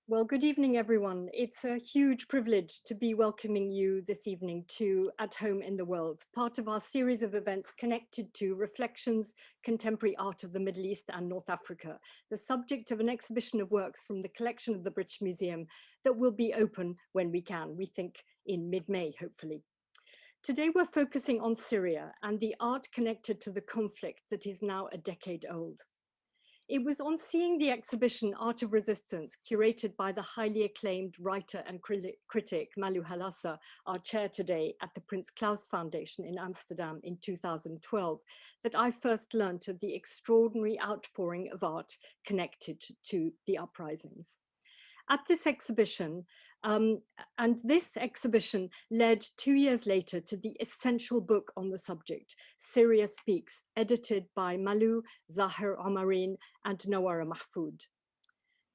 Well, good evening, everyone. It's a huge privilege to be welcoming you this evening to At Home in the World, part of our series of events connected to Reflections, Contemporary Art of the Middle East and North Africa, the subject of an exhibition of works from the collection of the British Museum that will be open when we can, we think in mid-May, hopefully. Today, we're focusing on Syria and the art connected to the conflict that is now a decade old. It was on seeing the exhibition Art of Resistance, curated by the highly acclaimed writer and critic Malu Halassa, our chair today at the Prince Claus Foundation in Amsterdam in 2012, that I first learnt of the extraordinary outpouring of art connected to the uprisings. At this exhibition, and this exhibition led 2 years later to the essential book on the subject, Syria Speaks, edited by Malu, Zahir Omarin, and Nawara Mahfoud.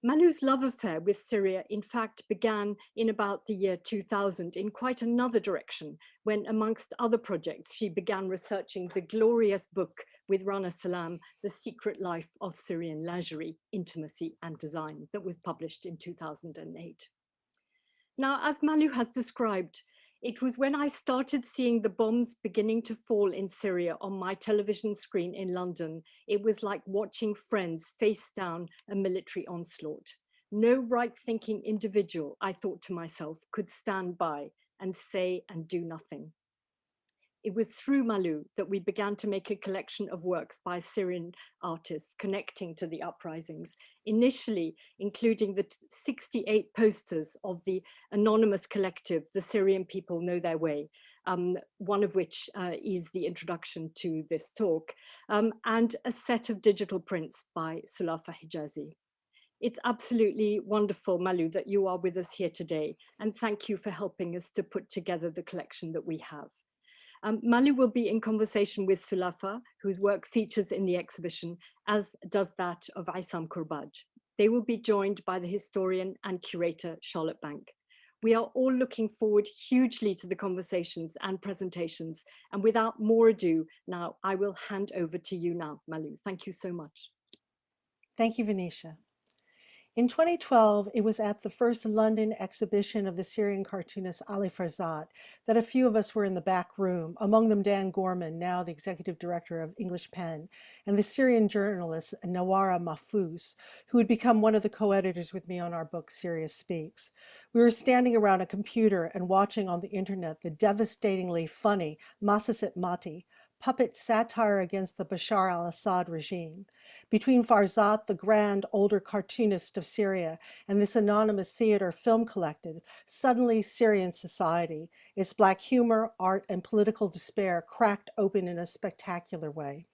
Malu's love affair with Syria, in fact, began in about the year 2000 in quite another direction, when, amongst other projects, she began researching the glorious book with Rana Salam, The Secret Life of Syrian Lingerie, Intimacy and Design, that was published in 2008. Now, as Malu has described, it was when I started seeing the bombs beginning to fall in Syria on my television screen in London, it was like watching friends face down a military onslaught. No right-thinking individual, I thought to myself, could stand by and say and do nothing. It was through Malu that we began to make a collection of works by Syrian artists connecting to the uprisings, initially including the 68 posters of the anonymous collective, The Syrian People Know Their Way, one of which is the introduction to this talk, and a set of digital prints by Sulafa Hijazi. It's absolutely wonderful, Malu, that you are with us here today, and thank you for helping us to put together the collection that we have. Malu will be in conversation with Sulafa, whose work features in the exhibition, as does that of Issam Kourbaj. They will be joined by the historian and curator Charlotte Bank. We are all looking forward hugely to the conversations and presentations. And without more ado, now I will hand over to you now, Malu. Thank you so much. Thank you, Venetia. In 2012, it was at the first London exhibition of the Syrian cartoonist Ali Farzad that a few of us were in the back room, among them Dan Gorman, now the executive director of English Pen, and the Syrian journalist Nawara Mahfouz, who had become one of the co-editors with me on our book, Syria Speaks. We were standing around a computer and watching on the internet the devastatingly funny Masasit Mati, puppet satire against the Bashar al-Assad regime. Between Farzad, the grand, older cartoonist of Syria, and this anonymous theater film collective, suddenly Syrian society, its black humor, art, and political despair cracked open in a spectacular way.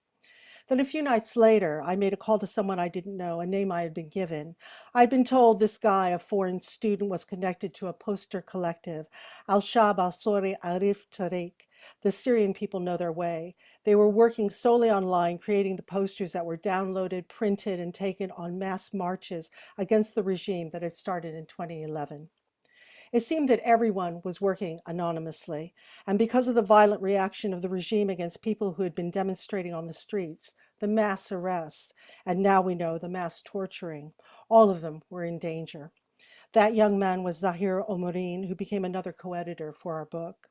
Then a few nights later, I made a call to someone I didn't know, a name I had been given. I'd been told this guy, a foreign student, was connected to a poster collective, Al-Shab al-Sori Arif Tariq. The Syrian people know their way. They were working solely online, creating the posters that were downloaded, printed, and taken on mass marches against the regime that had started in 2011. It seemed that everyone was working anonymously, and because of the violent reaction of the regime against people who had been demonstrating on the streets, the mass arrests, and now we know the mass torturing, all of them were in danger. That young man was Zahir Omarin, who became another co-editor for our book.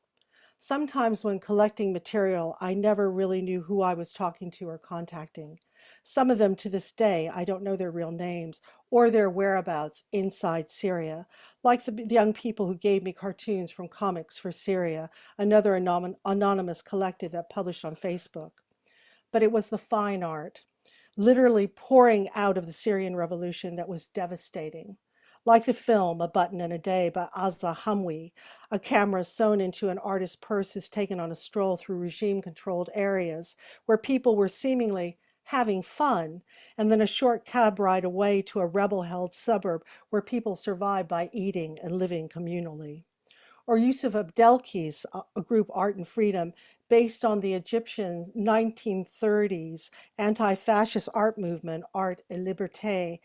Sometimes when collecting material, I never really knew who I was talking to or contacting. Some of them to this day, I don't know their real names or their whereabouts inside Syria, like the young people who gave me cartoons from Comics for Syria, another anonymous collective that published on Facebook. But it was the fine art, literally pouring out of the Syrian revolution, that was devastating. Like the film A Button and a Day by Azza Hamwi, a camera sewn into an artist's purse is taken on a stroll through regime-controlled areas where people were seemingly having fun, and then a short cab ride away to a rebel-held suburb where people survive by eating and living communally. Or Yusuf Abdelki's group Art and Freedom, based on the Egyptian 1930s anti-fascist art movement, Art et Liberté.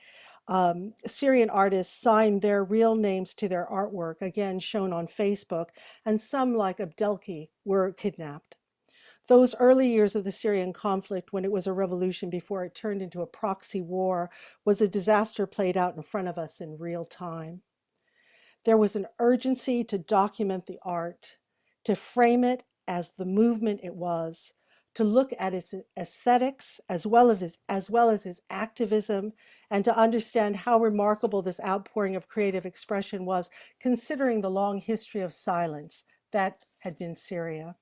Syrian artists signed their real names to their artwork, again shown on Facebook, and some, like Abdelki, were kidnapped. Those early years of the Syrian conflict, when it was a revolution before it turned into a proxy war, was a disaster played out in front of us in real time. There was an urgency to document the art, to frame it as the movement it was, to look at its aesthetics as well as its activism, and to understand how remarkable this outpouring of creative expression was, considering the long history of silence that had been Syria.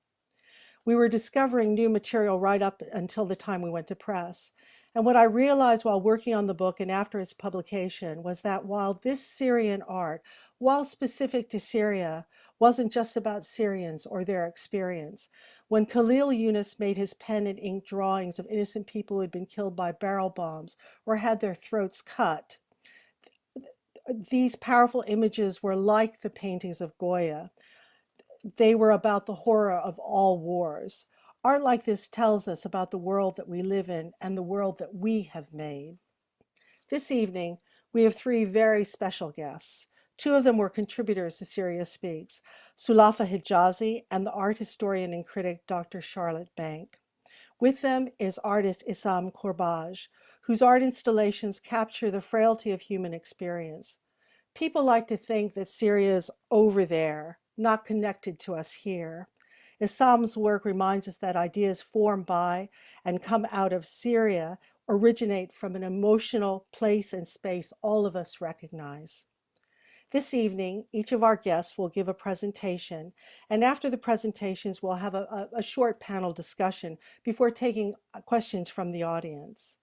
We were discovering new material right up until the time we went to press. And what I realized while working on the book and after its publication was that while this Syrian art, while specific to Syria, wasn't just about Syrians or their experience. When Khalil Yunus made his pen and ink drawings of innocent people who had been killed by barrel bombs or had their throats cut, these powerful images were like the paintings of Goya. They were about the horror of all wars. Art like this tells us about the world that we live in and the world that we have made. This evening, we have three very special guests. Two of them were contributors to Syria Speaks, Sulafa Hijazi and the art historian and critic Dr. Charlotte Bank. With them is artist Issam Kourbaj, whose art installations capture the frailty of human experience. People like to think that Syria is over there, not connected to us here. Issam's work reminds us that ideas formed by and come out of Syria originate from an emotional place and space all of us recognize. This evening, each of our guests will give a presentation, and after the presentations, we'll have a short panel discussion before taking questions from the audience.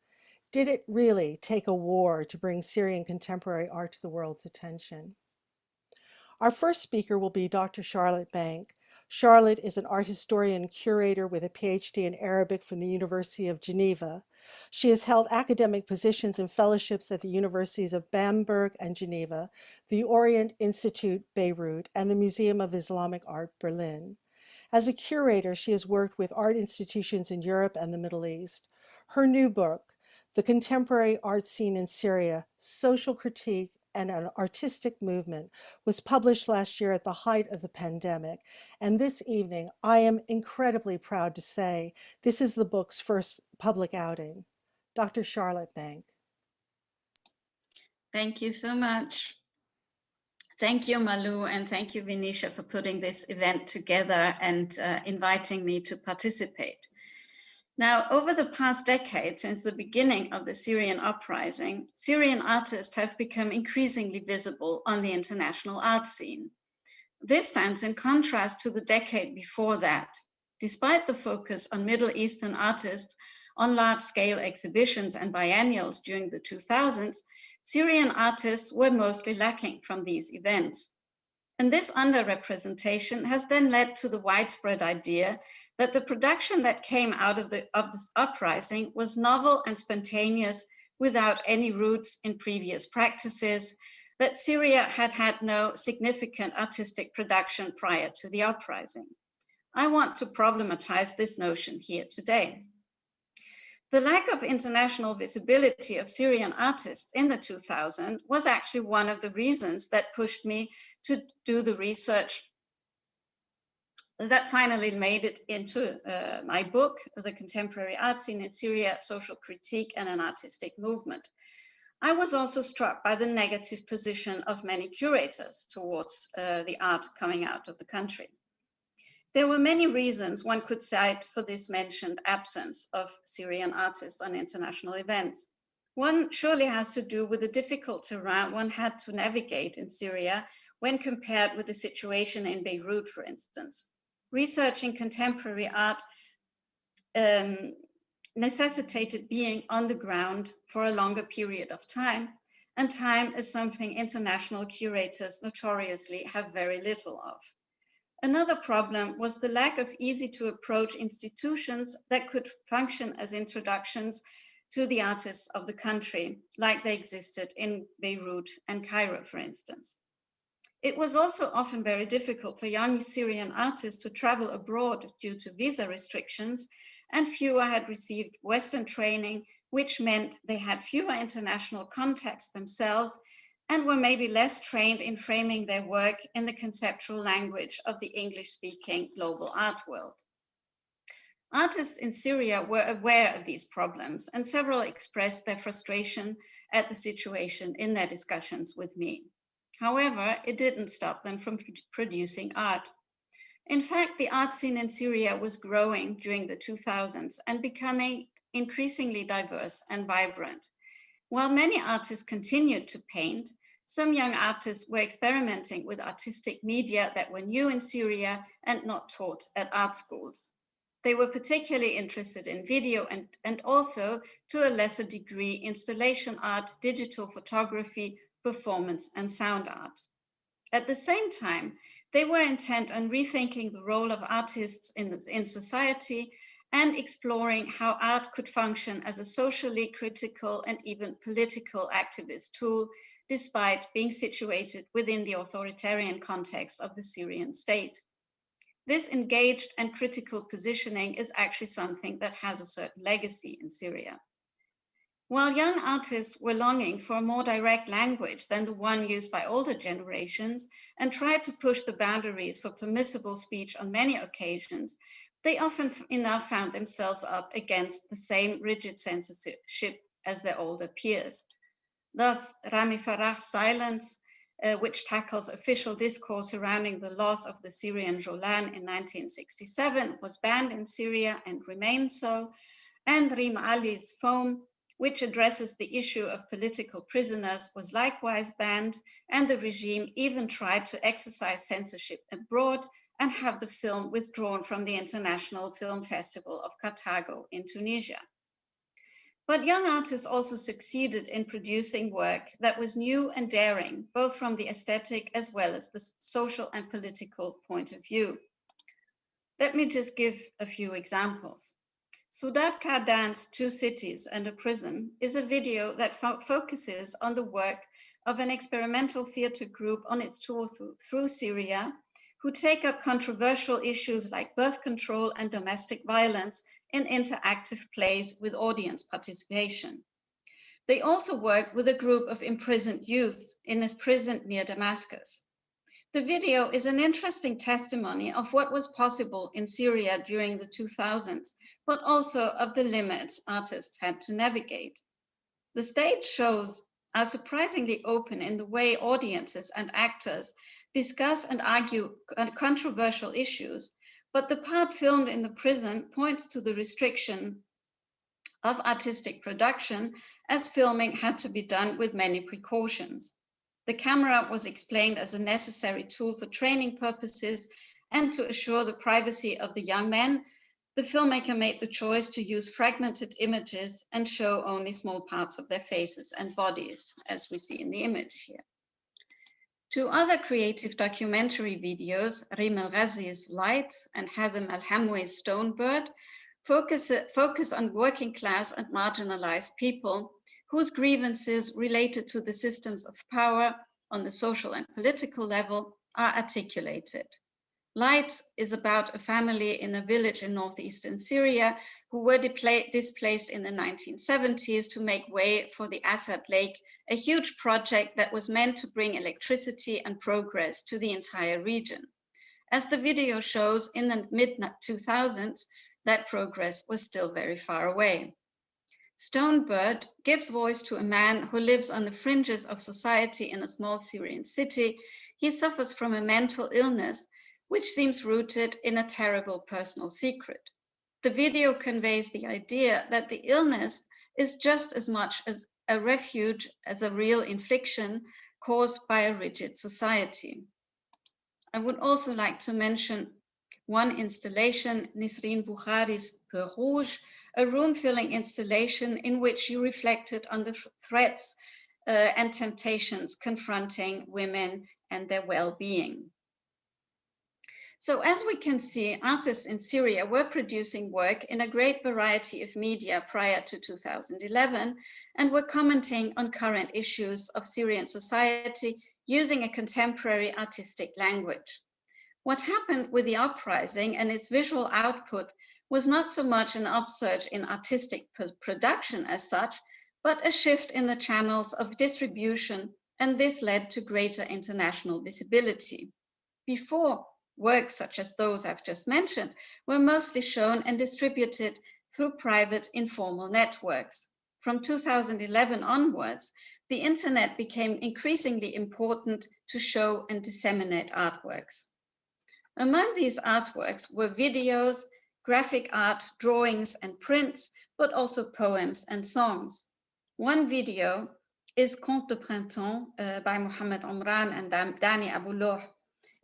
Did it really take a war to bring Syrian contemporary art to the world's attention? Our first speaker will be Dr. Charlotte Bank. Charlotte is an art historian and curator with a PhD in Arabic from the University of Geneva. She has held academic positions and fellowships at the universities of Bamberg and Geneva, the Orient Institute, Beirut, and the Museum of Islamic Art, Berlin. As a curator, she has worked with art institutions in Europe and the Middle East. Her new book, The Contemporary Art Scene in Syria, Social Critique and an Artistic Movement, was published last year at the height of the pandemic. And this evening, I am incredibly proud to say this is the book's first public outing. Dr. Charlotte Bank. Thank you so much. Thank you, Malou, and thank you, Venetia, for putting this event together and inviting me to participate. Now, over the past decade, since the beginning of the Syrian uprising, Syrian artists have become increasingly visible on the international art scene. This stands in contrast to the decade before that. Despite the focus on Middle Eastern artists on large-scale exhibitions and biennials during the 2000s, Syrian artists were mostly lacking from these events. And this underrepresentation has then led to the widespread idea that the production that came out of this uprising was novel and spontaneous without any roots in previous practices, that Syria had had no significant artistic production prior to the uprising. I want to problematize this notion here today. The lack of international visibility of Syrian artists in the 2000s was actually one of the reasons that pushed me to do the research that finally made it into my book, The Contemporary Art Scene in Syria, Social Critique and an Artistic Movement. I was also struck by the negative position of many curators towards the art coming out of the country. There were many reasons one could cite for this mentioned absence of Syrian artists on international events. One surely has to do with the difficulty one had to navigate in Syria when compared with the situation in Beirut, for instance. Researching contemporary art necessitated being on the ground for a longer period of time, and time is something international curators notoriously have very little of. Another problem was the lack of easy-to-approach institutions that could function as introductions to the artists of the country, like they existed in Beirut and Cairo, for instance. It was also often very difficult for young Syrian artists to travel abroad due to visa restrictions, and fewer had received Western training, which meant they had fewer international contacts themselves and were maybe less trained in framing their work in the conceptual language of the English-speaking global art world. Artists in Syria were aware of these problems, and several expressed their frustration at the situation in their discussions with me. However, it didn't stop them from producing art. In fact, the art scene in Syria was growing during the 2000s and becoming increasingly diverse and vibrant. While many artists continued to paint, some young artists were experimenting with artistic media that were new in Syria and not taught at art schools. They were particularly interested in video and also, to a lesser degree, installation art, digital photography, performance, and sound art. At the same time, they were intent on rethinking the role of artists in society and exploring how art could function as a socially critical and even political activist tool, despite being situated within the authoritarian context of the Syrian state. This engaged and critical positioning is actually something that has a certain legacy in Syria. While young artists were longing for a more direct language than the one used by older generations and tried to push the boundaries for permissible speech on many occasions, they often enough found themselves up against the same rigid censorship as their older peers. Thus, Rami Farah's Silence, which tackles official discourse surrounding the loss of the Syrian Jolan in 1967, was banned in Syria and remains so, and Rim Ali's Foam, which addresses the issue of political prisoners, was likewise banned, and the regime even tried to exercise censorship abroad and have the film withdrawn from the International Film Festival of Cartago in Tunisia. But young artists also succeeded in producing work that was new and daring, both from the aesthetic as well as the social and political point of view. Let me just give a few examples. Sudatka Dance, Two Cities and a Prison is a video that focuses on the work of an experimental theater group on its tour through Syria, who take up controversial issues like birth control and domestic violence in interactive plays with audience participation. They also work with a group of imprisoned youth in a prison near Damascus. The video is an interesting testimony of what was possible in Syria during the 2000s, but also of the limits artists had to navigate. The stage shows are surprisingly open in the way audiences and actors discuss and argue controversial issues, but the part filmed in the prison points to the restriction of artistic production, as filming had to be done with many precautions. The camera was explained as a necessary tool for training purposes, and to assure the privacy of the young men, the filmmaker made the choice to use fragmented images and show only small parts of their faces and bodies, as we see in the image here. Two other creative documentary videos, Rim El Ghazi's Lights and Hazem Al Hamwi's Stonebird, focus on working class and marginalized people whose grievances related to the systems of power on the social and political level are articulated. Lights is about a family in a village in northeastern Syria who were displaced in the 1970s to make way for the Assad Lake, a huge project that was meant to bring electricity and progress to the entire region. As the video shows, in the mid-2000s, that progress was still very far away. Stonebird gives voice to a man who lives on the fringes of society in a small Syrian city. He suffers from a mental illness which seems rooted in a terrible personal secret. The video conveys the idea that the illness is just as much as a refuge as a real infliction caused by a rigid society. I would also like to mention one installation, Nisreen Bukhari's Peu Rouge, a room-filling installation in which she reflected on the threats and temptations confronting women and their well-being. So as we can see, artists in Syria were producing work in a great variety of media prior to 2011 and were commenting on current issues of Syrian society using a contemporary artistic language. What happened with the uprising and its visual output was not so much an upsurge in artistic production as such, but a shift in the channels of distribution, and this led to greater international visibility. Before, works such as those I've just mentioned were mostly shown and distributed through private informal networks. From 2011 onwards, the internet became increasingly important to show and disseminate artworks. Among these artworks were videos, graphic art, drawings, and prints, but also poems and songs. One video is Conte de Printemps by Mohamed Omran and Dani Abouloh.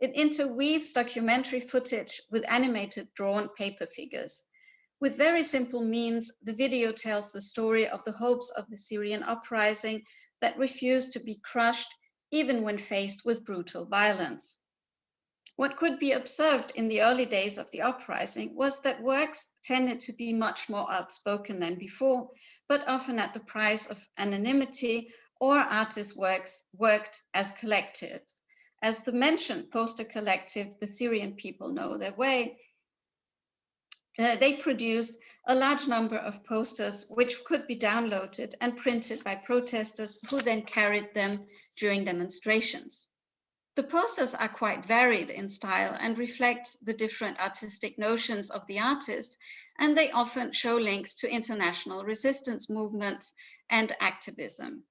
It interweaves documentary footage with animated drawn paper figures. With very simple means, the video tells the story of the hopes of the Syrian uprising that refused to be crushed even when faced with brutal violence. What could be observed in the early days of the uprising was that works tended to be much more outspoken than before, but often at the price of anonymity, or artists' worked as collectives. As the mentioned poster collective, the Syrian People Know Their Way, they produced a large number of posters which could be downloaded and printed by protesters who then carried them during demonstrations. The posters are quite varied in style and reflect the different artistic notions of the artists, and they often show links to international resistance movements and activism.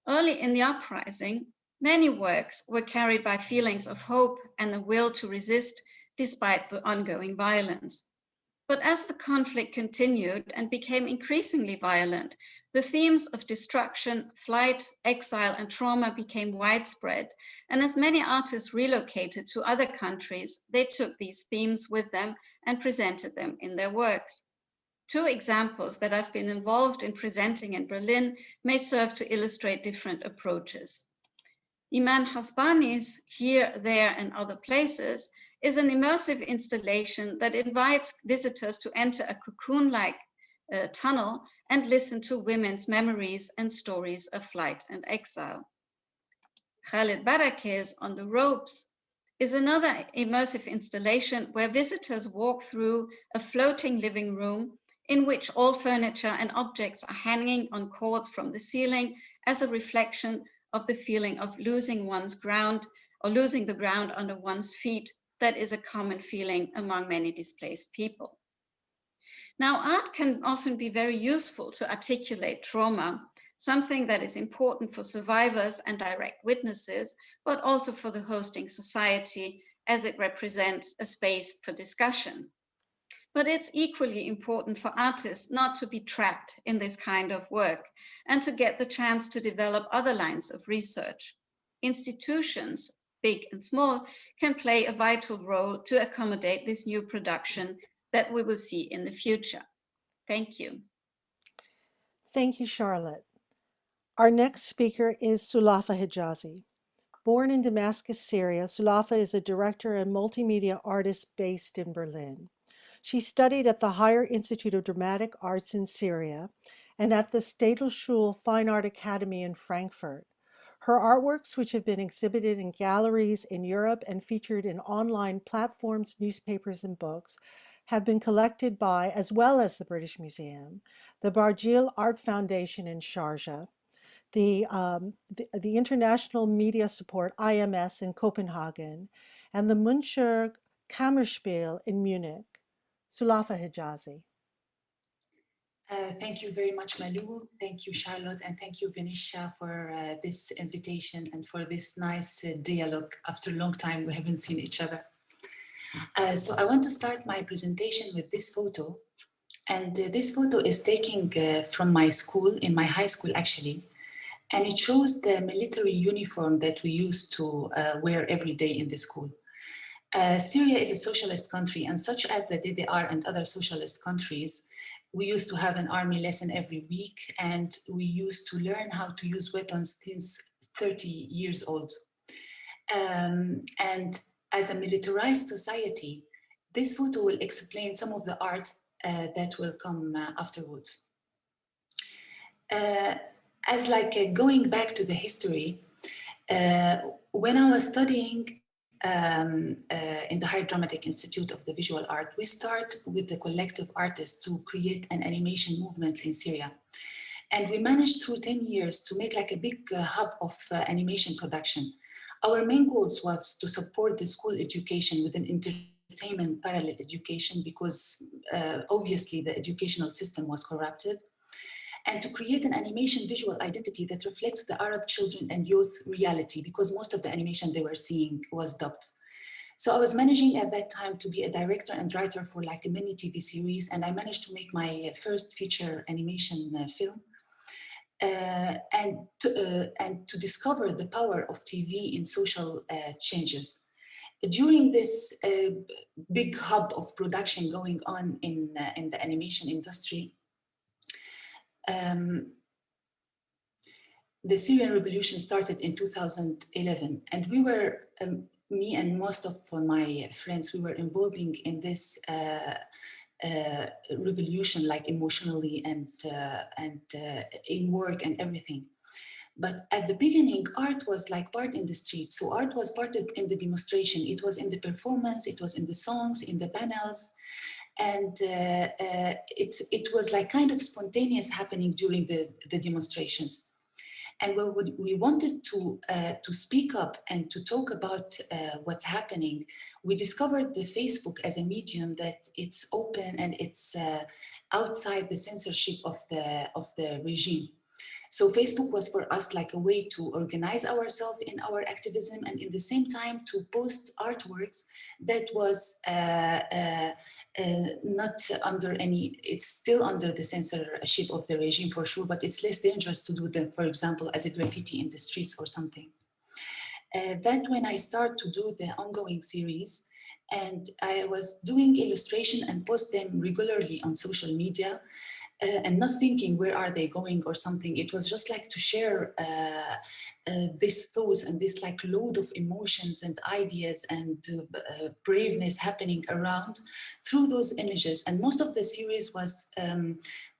Early in the uprising, many works were carried by feelings of hope and the will to resist despite the ongoing violence. But as the conflict continued and became increasingly violent, the themes of destruction, flight, exile, and trauma became widespread. And as many artists relocated to other countries, they took these themes with them and presented them in their works. Two examples that I've been involved in presenting in Berlin may serve to illustrate different approaches. Iman Hasbani's Here, There, and Other Places is an immersive installation that invites visitors to enter a cocoon-like tunnel and listen to women's memories and stories of flight and exile. Khaled Barake's On the Ropes is another immersive installation where visitors walk through a floating living room in which all furniture and objects are hanging on cords from the ceiling as a reflection of the feeling of losing one's ground or losing the ground under one's feet. That is a common feeling among many displaced people. Now, art can often be very useful to articulate trauma, something that is important for survivors and direct witnesses, but also for the hosting society as it represents a space for discussion. But it's equally important for artists not to be trapped in this kind of work and to get the chance to develop other lines of research. Institutions, big and small, can play a vital role to accommodate this new production that we will see in the future. Thank you. Thank you, Charlotte. Our next speaker is Sulafa Hijazi. Born in Damascus, Syria, Sulafa is a director and multimedia artist based in Berlin. She studied at the Higher Institute of Dramatic Arts in Syria and at the Stadelschule Fine Art Academy in Frankfurt. Her artworks, which have been exhibited in galleries in Europe and featured in online platforms, newspapers, and books, have been collected by, as well as the British Museum, the Barjil Art Foundation in Sharjah, the International Media Support, IMS, in Copenhagen, and the Müncher Kammerspiel in Munich. Sulafa Hijazi. Thank you very much, Malou. Thank you, Charlotte, and thank you, Venetia, for this invitation and for this nice dialogue. After a long time, we haven't seen each other. So I want to start my presentation with this photo. And this photo is taken from my school, in my high school, actually. And it shows the military uniform that we used to wear every day in the school. Syria is a socialist country, and such as the DDR and other socialist countries, we used to have an army lesson every week, and we used to learn how to use weapons since 30 years old. And as a militarized society, this photo will explain some of the arts that will come afterwards. As going back to the history, when I was studying in the Higher Dramatic Institute of the Visual Art, we start with the collective artists to create an animation movement in Syria. And we managed through 10 years to make like a big hub of animation production. Our main goals was to support the school education with an entertainment parallel education, because obviously the educational system was corrupted, and to create an animation visual identity that reflects the Arab children and youth reality, because most of the animation they were seeing was dubbed. So I was managing at that time to be a director and writer for like a mini TV series, and I managed to make my first feature animation film. And to discover the power of TV in social changes. During this big hub of production going on in the animation industry, the Syrian revolution started in 2011, and we were, me and most of my friends, we were involving in this revolution, like emotionally and in work and everything. But at the beginning, art was like part in the street. So art was part in the demonstration. It was in the performance, it was in the songs, in the panels. And it was like kind of spontaneous happening during the demonstrations. And when we wanted to speak up and to talk about what's happening, we discovered the Facebook as a medium that it's open and it's outside the censorship of the regime. So Facebook was for us like a way to organize ourselves in our activism, and in the same time to post artworks that was not under any, it's still under the censorship of the regime for sure, but it's less dangerous to do them, for example, as a graffiti in the streets or something. That when I start to do the ongoing series, and I was doing illustration and post them regularly on social media, and not thinking where are they going or something. It was just like to share these thoughts and this like load of emotions and ideas and braveness happening around through those images. And most of the series was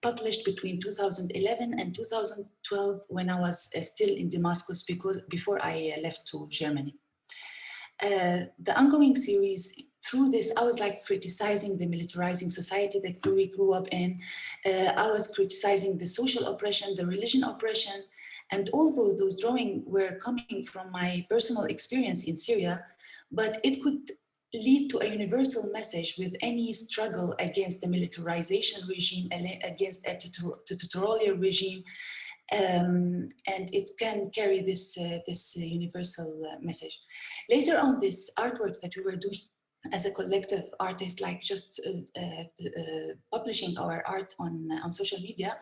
published between 2011 and 2012 when I was still in Damascus, because before I left to Germany. The ongoing series, through this, I was like criticizing the militarizing society that we grew up in. I was criticizing the social oppression, the religion oppression, and although those drawings were coming from my personal experience in Syria, but it could lead to a universal message with any struggle against the militarization regime, against a dictatorial regime, and it can carry this universal message. Later on, these artworks that we were doing as a collective artist, like just publishing our art on social media,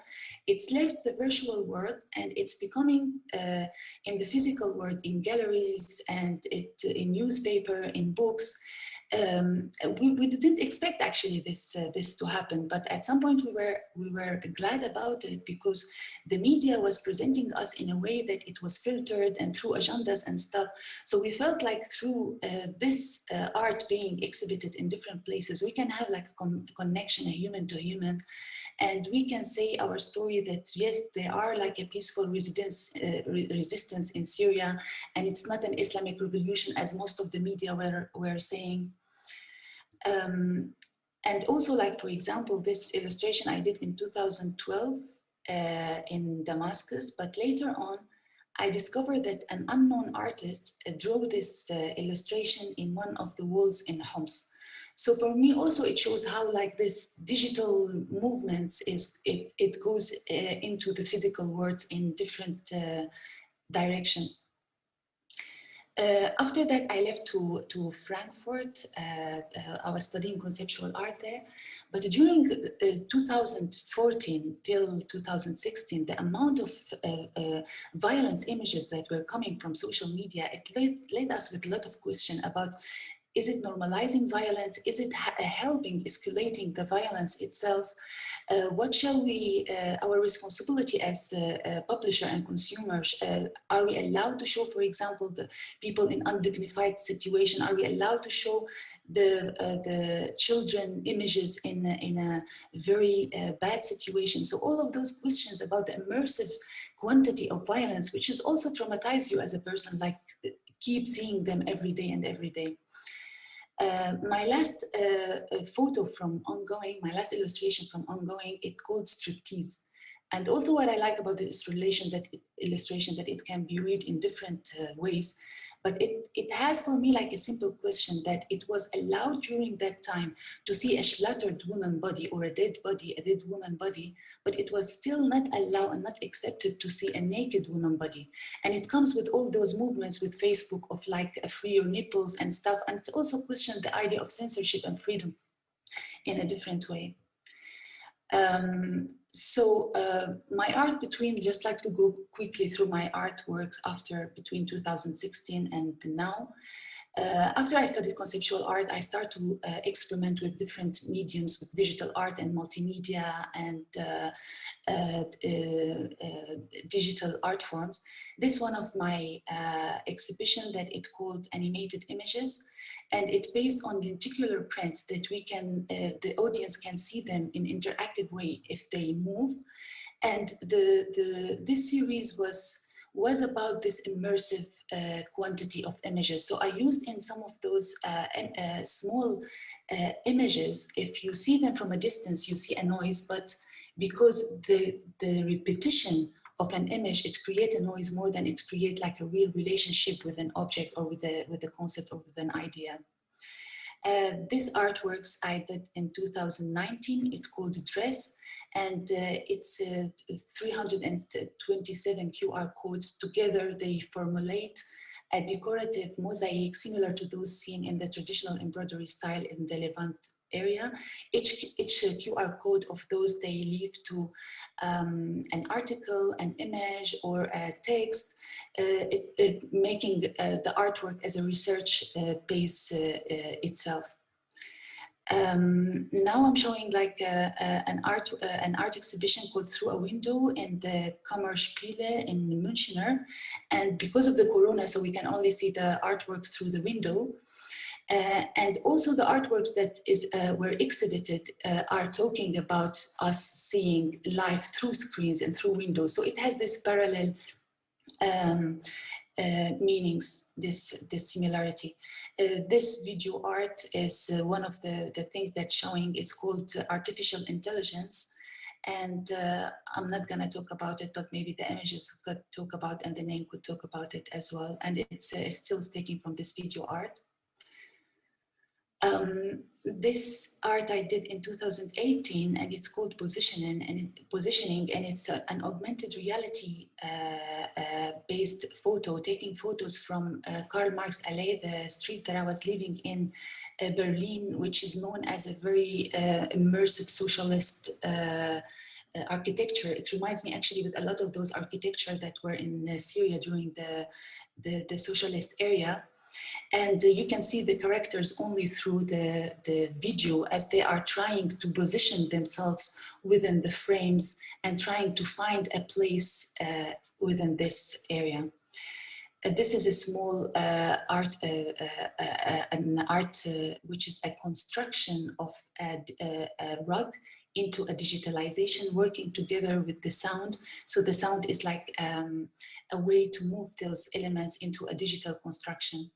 it's left the virtual world and it's becoming in the physical world, in galleries and in newspaper, in books. We didn't expect actually this to happen, but at some point we were glad about it, because the media was presenting us in a way that it was filtered and through agendas and stuff. So we felt like through this art being exhibited in different places, we can have like a connection, a human to human, and we can say our story that yes, there are like a peaceful resistance in Syria, and it's not an Islamic revolution as most of the media were saying. And also, like, for example, this illustration I did in 2012 in Damascus, but later on, I discovered that an unknown artist drew this illustration in one of the walls in Homs. So for me also, it shows how like this digital movements it goes into the physical world in different directions. After that, I left to Frankfurt. I was studying conceptual art there. But during 2014 till 2016, the amount of violence images that were coming from social media, it led us with a lot of questions about, is it normalizing violence? Is it helping escalating the violence itself? What shall we, our responsibility as a publisher and consumers, are we allowed to show, for example, the people in undignified situation? Are we allowed to show the children images in a very bad situation? So all of those questions about the immersive quantity of violence, which is also traumatize you as a person, like keep seeing them every day and every day. My last photo from Ongoing, my last illustration from Ongoing, it's called Striptease. And also what I like about this illustration that it can be read in different ways, But it has for me like a simple question that it was allowed during that time to see a slaughtered woman body or a dead woman body, but it was still not allowed and not accepted to see a naked woman body. And it comes with all those movements with Facebook of like free your nipples and stuff. And it's also questioned the idea of censorship and freedom in a different way. My art between, just like to go quickly through my artworks after between 2016 and now. After I studied conceptual art, I started to experiment with different mediums, with digital art and multimedia and digital art forms. This one of my exhibition that it called Animated Images, and it's based on lenticular prints that we can, the audience can see them in interactive way if they move. And this series was about this immersive quantity of images. So I used in some of those small images, if you see them from a distance, you see a noise, but because the repetition of an image, it creates a noise more than it creates like a real relationship with an object or with a concept or with an idea. This artworks I did in 2019, it's called Dress, and it's 327 QR codes. Together they formulate a decorative mosaic similar to those seen in the traditional embroidery style in the Levant area. Each QR code of those, they lead to an article, an image, or a text, making the artwork as a research base itself. Now I'm showing like an art exhibition called Through a Window in the Kammerspiele in Münchener, and because of the corona, so we can only see the artwork through the window. And also the artworks that were exhibited are talking about us seeing life through screens and through windows. So it has this parallel meanings, this similarity. This video art is one of the things that's showing. It's called artificial intelligence. And I'm not gonna talk about it, but maybe the images could talk about and the name could talk about it as well. And it's still taken from this video art. This art I did in 2018, and it's called Positioning, and it's an augmented reality based photo, taking photos from Karl Marx Allee, the street that I was living in Berlin, which is known as a very immersive socialist architecture. It reminds me actually with a lot of those architecture that were in Syria during the socialist area. And you can see the characters only through the video as they are trying to position themselves within the frames and trying to find a place within this area. This is a small art, an art which is a construction of a rug into a digitalization, working together with the sound. So the sound is like a way to move those elements into a digital construction.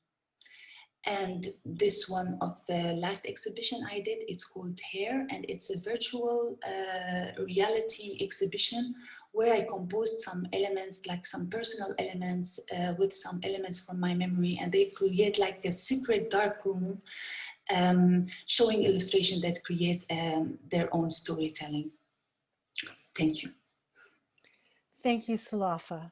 And this one of the last exhibition I did, it's called Hair, and it's a virtual reality exhibition where I composed some elements, like some personal elements with some elements from my memory, and they create like a secret dark room showing illustration that create their own storytelling. Thank you. Thank you, Sulafa.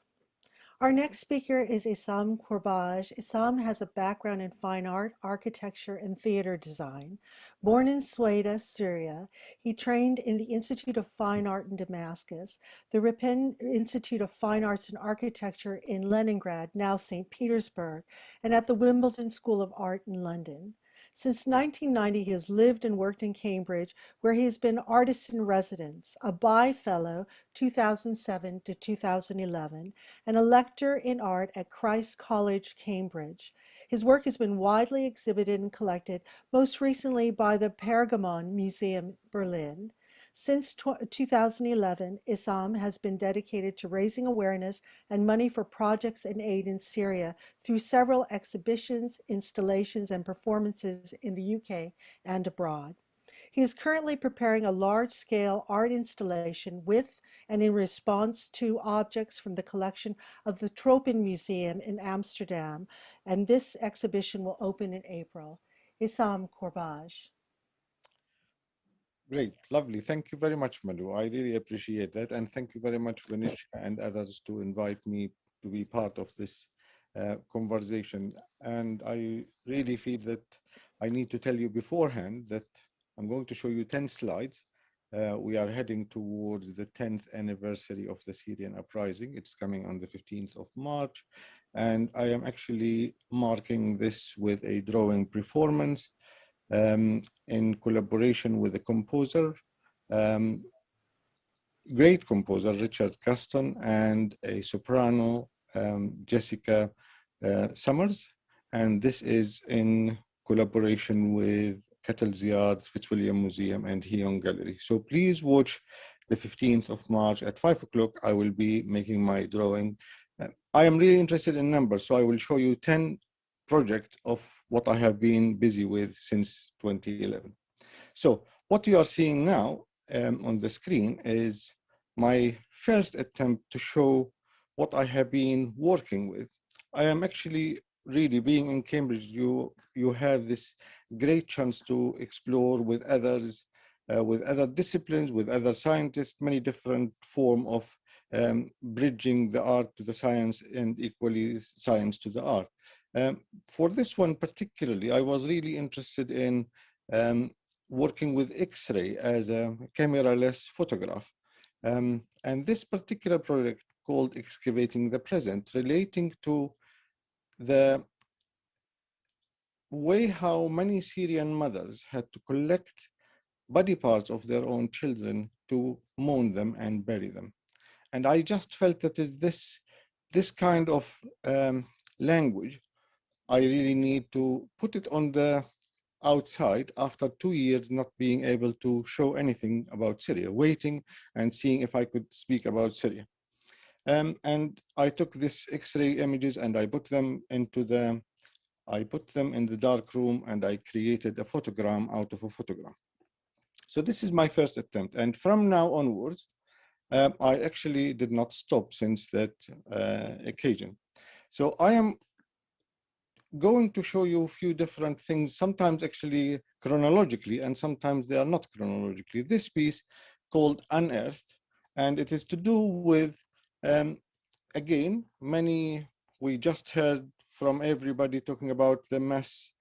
Our next speaker is Issam Kourbaj. Issam has a background in fine art, architecture, and theater design. Born in Sueda, Syria, he trained in the Institute of Fine Art in Damascus, the Ripon Institute of Fine Arts and Architecture in Leningrad, now St. Petersburg, and at the Wimbledon School of Art in London. Since 1990, he has lived and worked in Cambridge, where he has been artist in residence, a By Fellow 2007 to 2011, and a lecturer in art at Christ's College, Cambridge. His work has been widely exhibited and collected, most recently by the Pergamon Museum, Berlin. Since 2011, Issam has been dedicated to raising awareness and money for projects and aid in Syria through several exhibitions, installations, and performances in the UK and abroad. He is currently preparing a large-scale art installation with and in response to objects from the collection of the Tropen Museum in Amsterdam, and this exhibition will open in April. Issam Kourbaj. Great, lovely. Thank you very much, Malu. I really appreciate that. And thank you very much, Venetia and others, to invite me to be part of this conversation. And I really feel that I need to tell you beforehand that I'm going to show you 10 slides. We are heading towards the 10th anniversary of the Syrian uprising. It's coming on the 15th of March. And I am actually marking this with a drawing performance in collaboration with a composer, great composer, Richard Caston, and a soprano, Jessica Summers. And this is in collaboration with Kettle's Yard, Fitzwilliam Museum, and Heon Gallery. So please watch the 15th of March at 5 o'clock. I will be making my drawing. I am really interested in numbers, so I will show you 10 projects of what I have been busy with since 2011. So what you are seeing now on the screen is my first attempt to show what I have been working with. I am actually really, being in Cambridge, you have this great chance to explore with others, with other disciplines, with other scientists, many different forms of bridging the art to the science and equally science to the art. For this one particularly, I was really interested in working with X-ray as a camera-less photograph. And this particular project called Excavating the Present, relating to the way how many Syrian mothers had to collect body parts of their own children to mourn them and bury them. And I just felt that this kind of language, I really need to put it on the outside after 2 years not being able to show anything about Syria, waiting and seeing if I could speak about Syria. And I took this X-ray images and I put them in the dark room, and I created a photogram out of a photogram. So this is my first attempt. And from now onwards, I actually did not stop since that occasion. So I am going to show you a few different things, sometimes actually chronologically, and sometimes they are not chronologically. This piece called Unearthed, and it is to do with, again, we just heard from everybody talking about the mass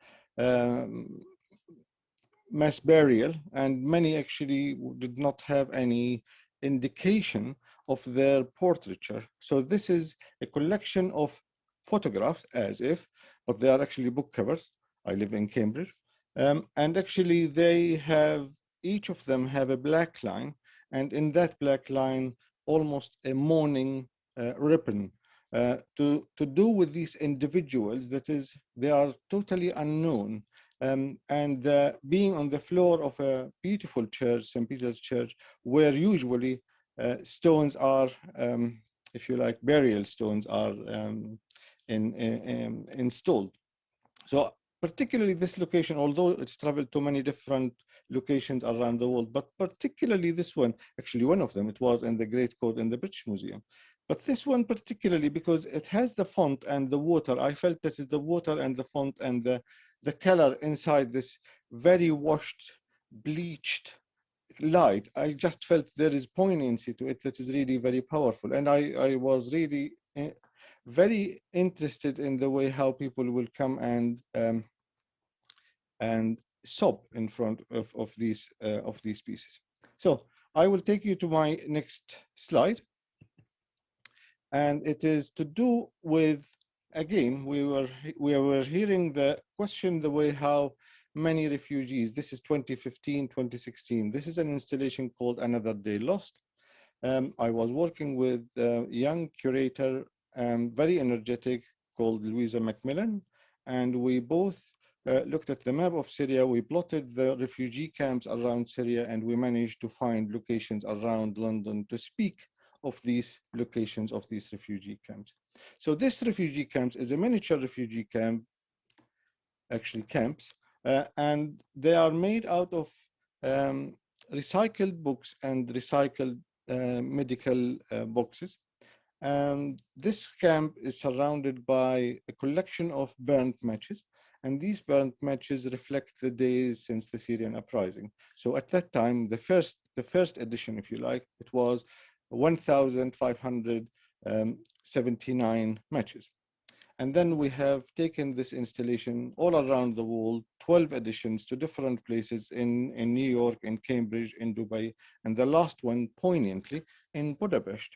burial, and many actually did not have any indication of their portraiture. So this is a collection of photographs, as if, but they are actually book covers. I live in Cambridge. And actually each of them have a black line, and in that black line, almost a mourning ribbon to do with these individuals, that is, they are totally unknown. And being on the floor of a beautiful church, St. Peter's Church, where usually stones are, if you like, burial stones are installed. So particularly this location, although it's traveled to many different locations around the world, but particularly this one, actually one of them, it was in the Great Coat in the British Museum. But this one particularly, because it has the font and the water, I felt that is the water and the font and the color inside this very washed, bleached light. I just felt there is poignancy to it that is really very powerful. And I was really very interested in the way how people will come and sob in front of these pieces. So I will take you to my next slide. And it is to do with, again, we were hearing the question, the way how many refugees, this is 2015, 2016. This is an installation called Another Day Lost. I was working with a young curator, very energetic, called Louisa Macmillan. And we both looked at the map of Syria. We plotted the refugee camps around Syria, and we managed to find locations around London to speak of these locations of these refugee camps. So this refugee camps is a miniature refugee camp, actually camps, and they are made out of recycled books and recycled medical boxes. And this camp is surrounded by a collection of burnt matches. And these burnt matches reflect the days since the Syrian uprising. So at that time, the first edition, if you like, it was 1,579 matches. And then we have taken this installation all around the world, 12 editions to different places in New York, in Cambridge, in Dubai, and the last one, poignantly, in Budapest.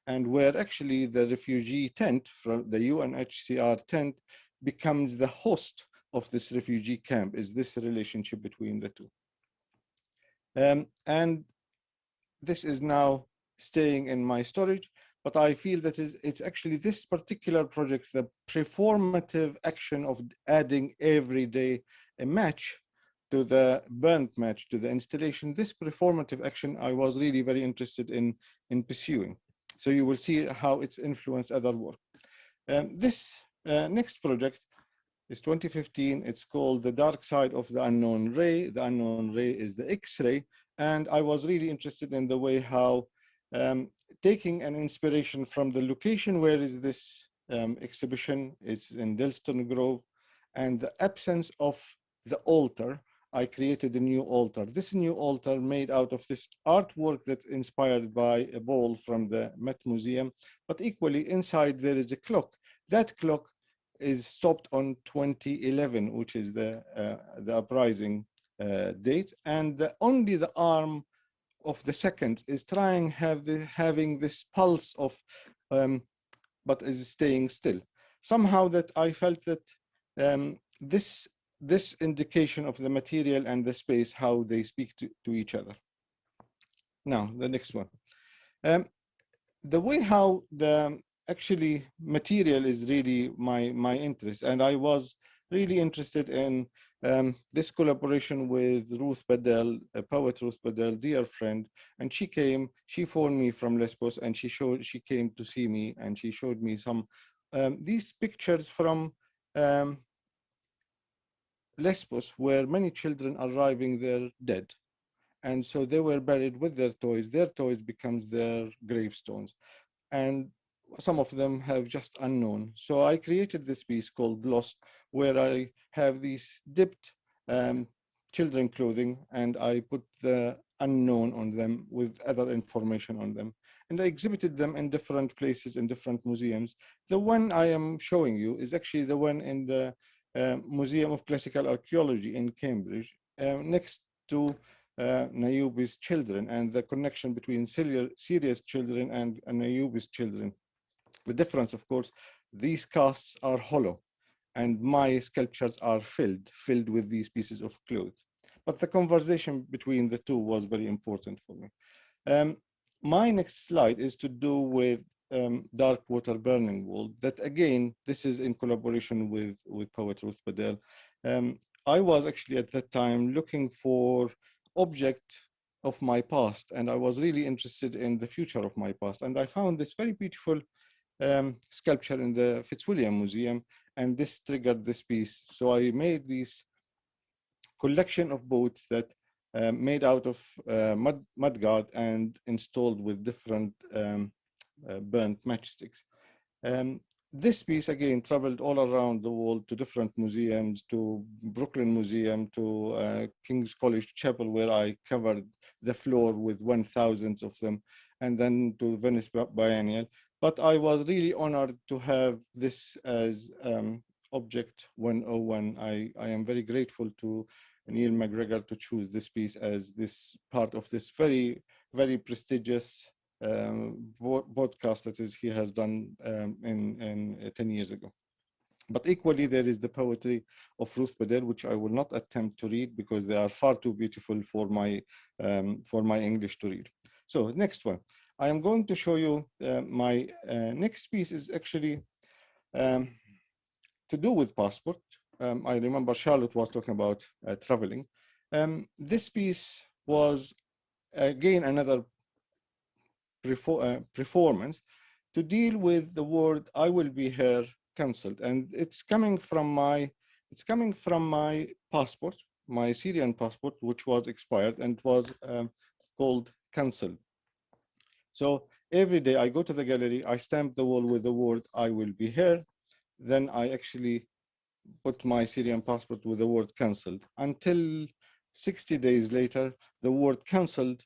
And where actually the refugee tent, from the UNHCR tent, becomes the host of this refugee camp, is this relationship between the two. And this is now staying in my storage, but I feel that it's actually this particular project, the performative action of adding every day a match to the burnt match, to the installation. This performative action I was really very interested in pursuing. So you will see how it's influenced other work. This next project is 2015. It's called The Dark Side of the Unknown Ray. The unknown ray is the X-ray. And I was really interested in the way how taking an inspiration from the location where is this exhibition, it's in Delston Grove, and the absence of the altar, I created a new altar. This new altar made out of this artwork that's inspired by a ball from the Met Museum, but equally inside there is a clock. That clock is stopped on 2011, which is the uprising date, and only the arm of the second is having this pulse of, but is staying still. Somehow that I felt that this indication of the material and the space, how they speak to each other. Now, the next one. The way how the actually material is really my interest, and I was really interested in this collaboration with Ruth Bedell, a poet Ruth Bedell, dear friend, and she phoned me from Lesbos, and she came to see me, and she showed me some these pictures from Lesbos, where many children are arriving there dead. And so they were buried with their toys becomes their gravestones. And some of them have just unknown. So I created this piece called Lost, where I have these dipped children clothing, and I put the unknown on them with other information on them. And I exhibited them in different places, in different museums. The one I am showing you is actually the one in the Museum of Classical Archaeology in Cambridge, next to Nayubi's children, and the connection between Syria's children and Nayubi's children. The difference, of course, these casts are hollow, and my sculptures are filled with these pieces of clothes. But the conversation between the two was very important for me. My next slide is to do with dark water burning wool. That again, this is in collaboration with poet Ruth Bedell. I was actually at that time looking for object of my past, and I was really interested in the future of my past. And I found this very beautiful sculpture in the Fitzwilliam Museum, and this triggered this piece. So I made this collection of boats that made out of mudguard and installed with different burnt matchsticks. This piece again traveled all around the world to different museums, to Brooklyn Museum, to King's College Chapel, where I covered the floor with 1,000 of them, and then to Venice Biennial. But I was really honored to have this as object 101. I am very grateful to Neil McGregor to choose this piece as this part of this very, very prestigious podcast that he has done in 10 years ago. But equally, there is the poetry of Ruth Bedell, which I will not attempt to read because they are far too beautiful for my English to read. So next one, I am going to show you my next piece is actually to do with passport. I remember Charlotte was talking about traveling. This piece was again another performance to deal with the word "I will be here" cancelled, and it's coming from my passport, my Syrian passport, which was expired and was called cancelled. So every day I go to the gallery, I stamp the wall with the word, I will be here. Then I actually put my Syrian passport with the word cancelled. Until 60 days later, the word cancelled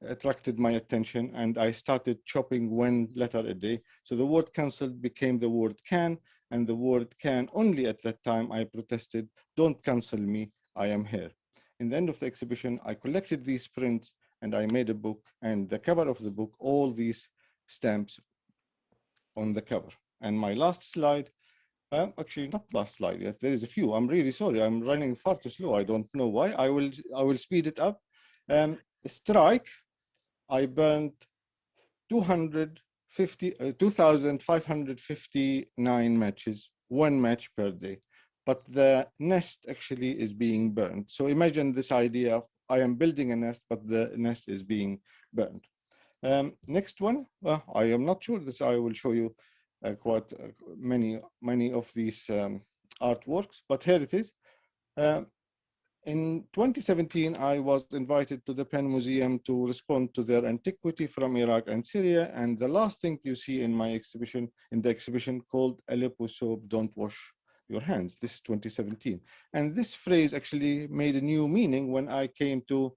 attracted my attention and I started chopping one letter a day. So the word cancelled became the word can, and the word can only at that time I protested, don't cancel me, I am here. In the end of the exhibition, I collected these prints and I made a book, and the cover of the book, all these stamps on the cover. And my last slide, actually not last slide yet, there is a few. I'm really sorry, I'm running far too slow. I don't know why. I will speed it up. Strike, I burned 2,559 matches, one match per day. But the nest actually is being burned. So imagine this idea of I am building a nest, but the nest is being burned. Next one, I am not sure this, I will show you quite many of these artworks, but here it is. In 2017, I was invited to the Pen Museum to respond to their antiquity from Iraq and Syria. And the last thing you see in my exhibition, in the exhibition called Aleppo soap, don't wash your hands. This is 2017. And this phrase actually made a new meaning when I came to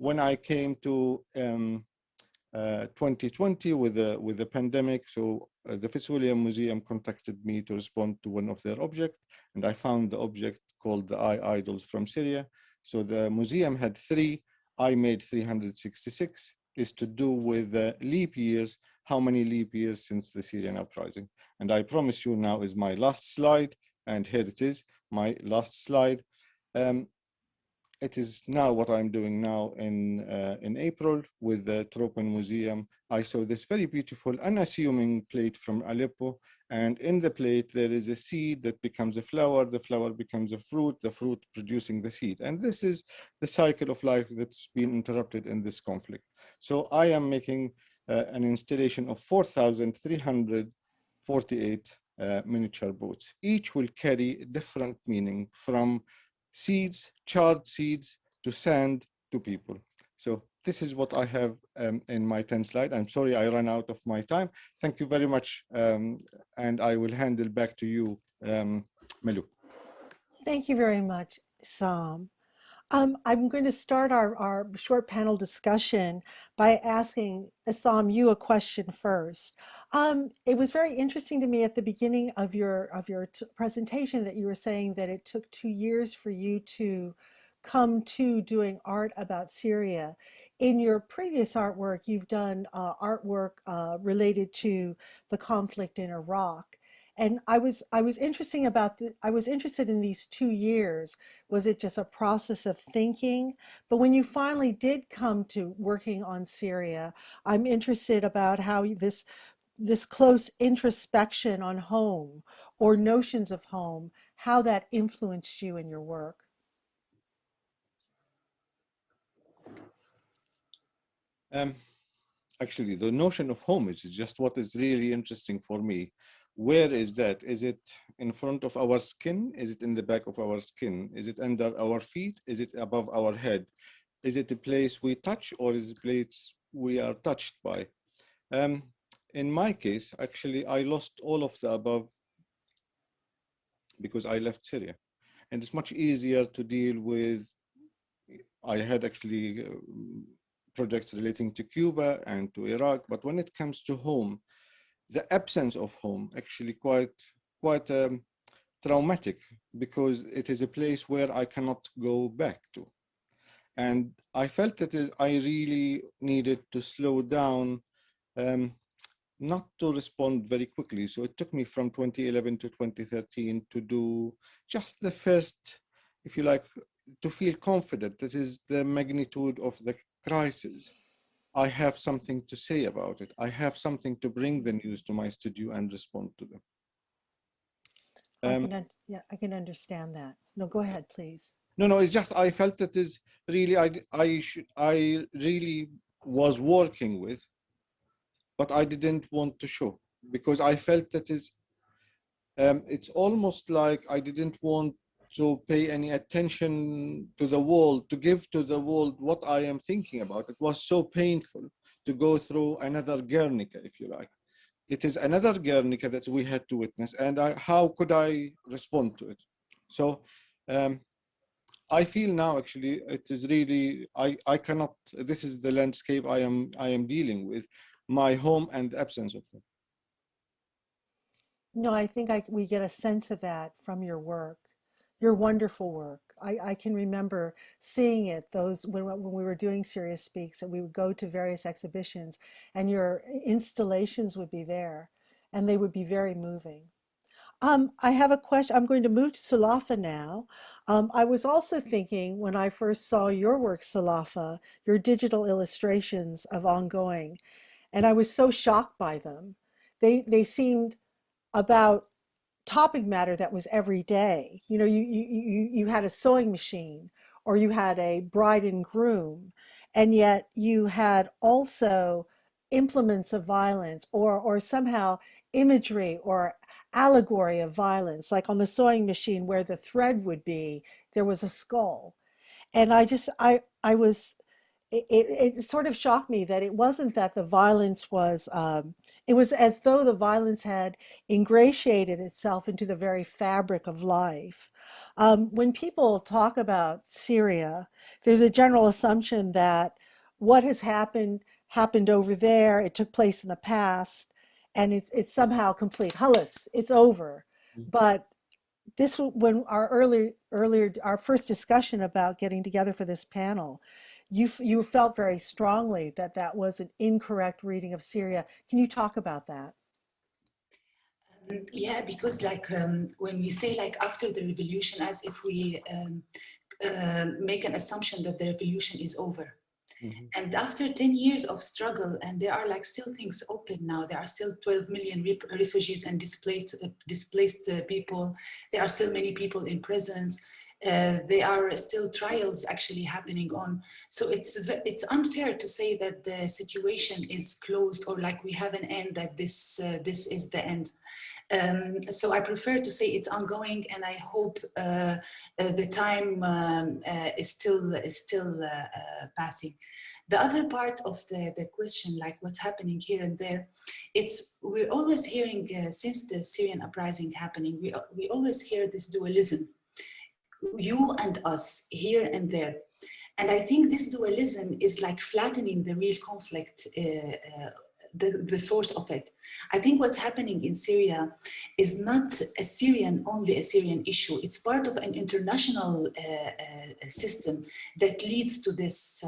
2020 with the pandemic. So the Fitzwilliam Museum contacted me to respond to one of their objects, and I found the object called the eye idols from Syria. So the museum had three. I made 366. Is to do with the leap years, how many leap years since the Syrian uprising. And I promise you now is my last slide, and here it is, my last slide. It is now what I'm doing now in April with the Tropen Museum. I saw this very beautiful, unassuming plate from Aleppo. And in the plate, there is a seed that becomes a flower. The flower becomes a fruit, the fruit producing the seed. And this is the cycle of life that's been interrupted in this conflict. So I am making an installation of 4,348 miniature boats. Each will carry different meaning, from seeds, charred seeds, to sand, to people. So this is what I have in my 10 slide. I'm sorry I ran out of my time. Thank you very much. And I will hand it back to you, Melu. Thank you very much, Sam. I'm going to start our short panel discussion by asking Issam you a question first. It was very interesting to me at the beginning of your presentation that you were saying that it took 2 years for you to come to doing art about Syria. In your previous artwork, you've done artwork related to the conflict in Iraq. And I was interested in these 2 years. Was it just a process of thinking? But when you finally did come to working on Syria, I'm interested about how this close introspection on home or notions of home, how that influenced you in your work. Actually, the notion of home is just what is really interesting for me. Where is that? Is it in front of our skin? Is it in the back of our skin? Is it under our feet? Is it above our head? Is it a place we touch, or is it a place we are touched by? In my case, actually, I lost all of the above because I left Syria. And it's much easier to deal with. I had actually projects relating to Cuba and to Iraq, but when it comes to home, the absence of home actually quite traumatic, because it is a place where I cannot go back to. And I felt that I really needed to slow down, not to respond very quickly. So it took me from 2011 to 2013 to do just the first, if you like, to feel confident. That is the magnitude of the crisis. I have something to say about it. I have something to bring the news to my studio and respond to them. I can understand that. No, go ahead, please. No, it's just I felt that is really I really was working with, but I didn't want to show, because I felt that it's almost like I didn't want to pay any attention to the world, to give to the world what I am thinking about. It was so painful to go through another Guernica, if you like. It is another Guernica that we had to witness, and how could I respond to it? So I feel now actually it is really, I cannot, this is the landscape I am dealing with, my home and the absence of home. No, I think we get a sense of that from your work, your wonderful work. I can remember seeing it, those when we were doing Serious Speaks, and we would go to various exhibitions and your installations would be there and they would be very moving. I have a question. I'm going to move to Sulafa now. I was also thinking when I first saw your work, Sulafa, your digital illustrations of Ongoing, and I was so shocked by them. They seemed about topic matter that was every day. You know, you had a sewing machine or you had a bride and groom, and yet you had also implements of violence or somehow imagery or allegory of violence, like on the sewing machine where the thread would be, there was a skull. And I was, it sort of shocked me that it wasn't that the violence was, it was as though the violence had ingratiated itself into the very fabric of life. When people talk about Syria, there's a general assumption that what has happened over there, it took place in the past, and it's somehow complete. Halas, it's over. But this, when our first discussion about getting together for this panel, you felt very strongly that that was an incorrect reading of Syria. Can you talk about that? Yeah, because like when we say like after the revolution, as if we make an assumption that the revolution is over. Mm-hmm. And after 10 years of struggle, and there are like still things open now, there are still 12 million refugees and displaced people. There are still many people in prisons. There are still trials actually happening on. So it's unfair to say that the situation is closed or like we have an end, that this is the end. So I prefer to say it's ongoing, and I hope the time is still passing. The other part of the question, like what's happening here and there, we're always hearing since the Syrian uprising happening, we always hear this dualism, you and us, here and there. And I think this dualism is like flattening the real conflict, the source of it. I think what's happening in Syria is not only a Syrian issue. It's part of an international system that leads to this